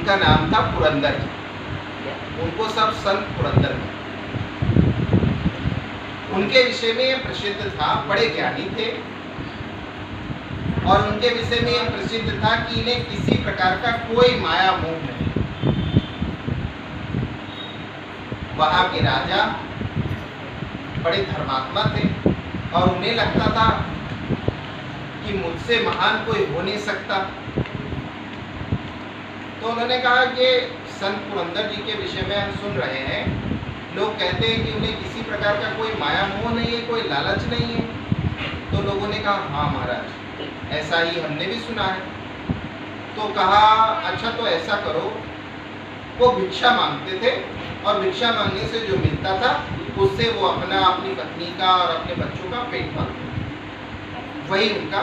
उनका नाम था पुरंदर जी। उनको सब संत पुरंदर में, उनके विषय में यह प्रसिद्ध था, बड़े ज्ञानी थे और उनके विषय में यह प्रसिद्ध था कि इन्हें किसी प्रकार का कोई माया मोह नहीं। वहां के राजा बड़े धर्मात्मा थे और उन्हें लगता था कि मुझसे महान कोई हो नहीं सकता। तो उन्होंने कहा कि संत पुरंदर जी के विषय में हम सुन रहे हैं, लोग कहते हैं कि उन्हें किसी प्रकार का कोई माया मोह नहीं है, कोई लालच नहीं है। तो लोगों ने कहा हाँ महाराज, ऐसा ही हमने भी सुना है। तो कहा अच्छा तो ऐसा करो, वो भिक्षा मांगते थे और भिक्षा मांगने से जो मिलता था उससे वो अपनी पत्नी का और अपने बच्चों का पेट पालते, वही उनका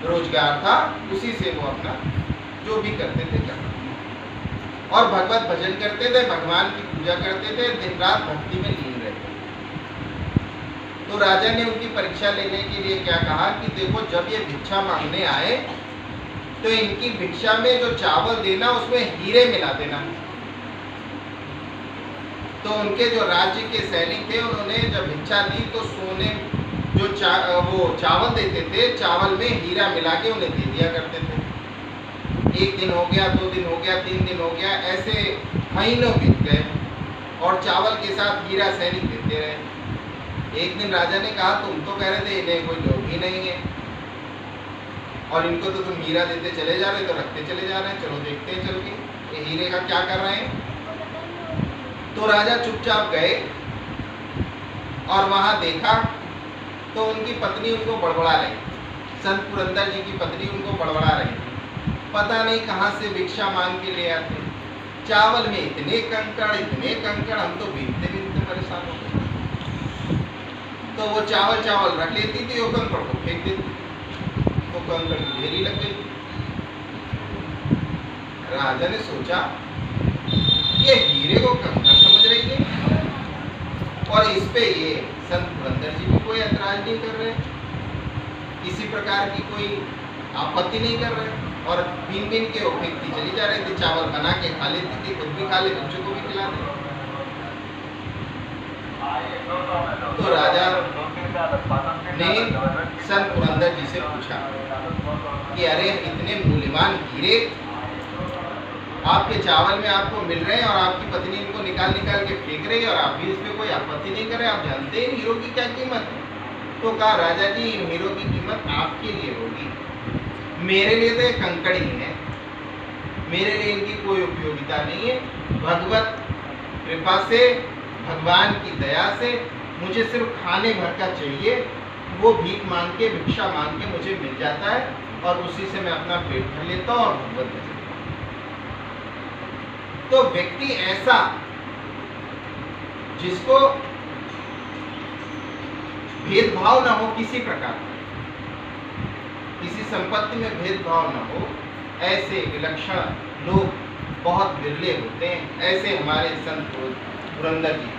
रोजगार था, उसी से वो अपना जो भी करते थे करते और भगवत भजन करते थे, भगवान की पूजा करते थे, दिन रात भक्ति में लीन रहते। तो राजा ने उनकी परीक्षा लेने के लिए क्या कहा कि देखो जब ये भिक्षा मांगने आए तो इनकी भिक्षा में जो चावल देना उसमें हीरे मिला देना। तो उनके जो राज्य के सैनिक थे उन्होंने जब भिक्षा दी तो सोने जो वो चावल देते थे, चावल में हीरा मिला के उन्हें दे दिया करते थे। एक दिन हो गया, 2 दिन हो गया, 3 दिन हो गया, ऐसे महीनों बीत गए और चावल के साथ हीरा सैनिक देते रहे। एक दिन राजा ने कहा तुम तो कह रहे थे इन्हें कोई लोग ही नहीं है और इनको तो तुम हीरा देते चले जा रहे, तो रखते चले जा रहे हैं, चलो देखते हैं चल के ये हीरे का क्या कर रहे हैं। तो राजा चुपचाप गए और वहां देखा तो उनकी पत्नी उनको बड़बड़ा रही, संत पुरंदर जी की पत्नी उनको बड़बड़ा रही। पता नहीं कहां से भिक्षा मांग के ले आते, चावल में इतने कंकड़, हम तो बीनते बीनते परेशान हो गए। तो वो चावल रख लेती थी, वो कंकड़ को फेंक देती, वो कंकड़ की ढेरी लग गई। राजा ने सोचा ये हीरे को कंकड़ समझ रही है और इस पे ये संत पुरंदर जी भी कोई ऐतराज नहीं कर रहे, किसी प्रकार की कोई आपत्ति नहीं कर रहे और बीन बीन के वो फेंकती चली जा रही थी। चावल बना के खा लेती थी, खुद भी खा ले, बच्चों को भी खिला दे। तो राजा ने संत पुरंदर जी से पूछा कि अरे इतने मूल्यवान हीरे आपके चावल में आपको मिल रहे हैं और आपकी पत्नी इनको निकाल के फेंक रही है और आप भी इस पर कोई आपत्ति नहीं कर रहे, आप जानते हैं इन हीरो की क्या कीमत है। तो कहा राजा जी इन हीरो की कीमत आपके लिए होगी, मेरे लिए तो ये कंकड़ ही है, मेरे लिए इनकी कोई उपयोगिता नहीं है। भगवत कृपा से, भगवान की दया से मुझे सिर्फ खाने भर का चाहिए, वो भीख मांग के, भिक्षा मांग के मुझे मिल जाता है और उसी से मैं अपना पेट भर लेता हूँ और भगवत भजन। तो व्यक्ति ऐसा जिसको भेदभाव ना हो, किसी प्रकार किसी संपत्ति में भेदभाव ना हो, ऐसे विलक्षण लोग बहुत विरले होते हैं। ऐसे हमारे संत पुरंदर जी